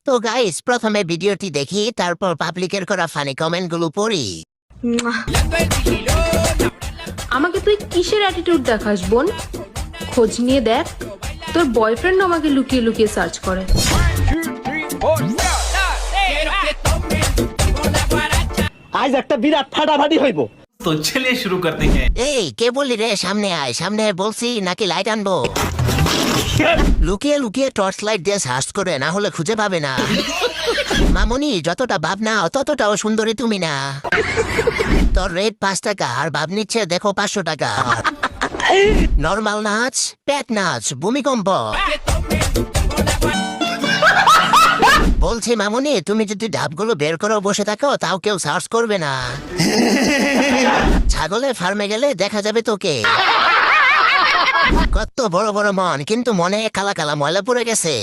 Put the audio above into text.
তো গাইস, প্রথমে ভিডিওটি দেখি, তারপর পাবলিকের করা ফানি কমেন্ট গুলো পড়ি। আমাকে তুই কিসের অ্যাটিটিউড দেখাস বোন? খোঁজ নিয়ে দেখ, তোর বয়ফ্রেন্ড আমাকে লুকিয়ে লুকিয়ে সার্চ করে। আজ একটা বিরাট ফাটাফাটি হইব। तो चलिए शुरू करते हैं। এই কে বললি রে? সামনে আয়। সামনে আয় বলছি, নাকি লাইট আনবো? লুকিয়ে লুকিয়ে টর্চ লাইট দিয়ে সার্চ করে, না হলে খুঁজে পাবে না। মামুনি, যতটা ভাবনা ততটাও সুন্দরী তুমি না। তোর রেট 5 টাকা আর ভাব নিচ্ছে দেখো 500 টাকা। নর্মাল নাচ, পেট নাচ, ভূমিকম্প। বলছি মামুনি, তুমি যদি ডাবগুলো বের করে বসে থাকো তাও কেউ সার্চ করবে না। ছাগলের ফার্মে গেলে দেখা যাবে তোকে। কত বড় বড় মন, কিন্তু মনে কালা কালা ময়লা পড়ে গেছে।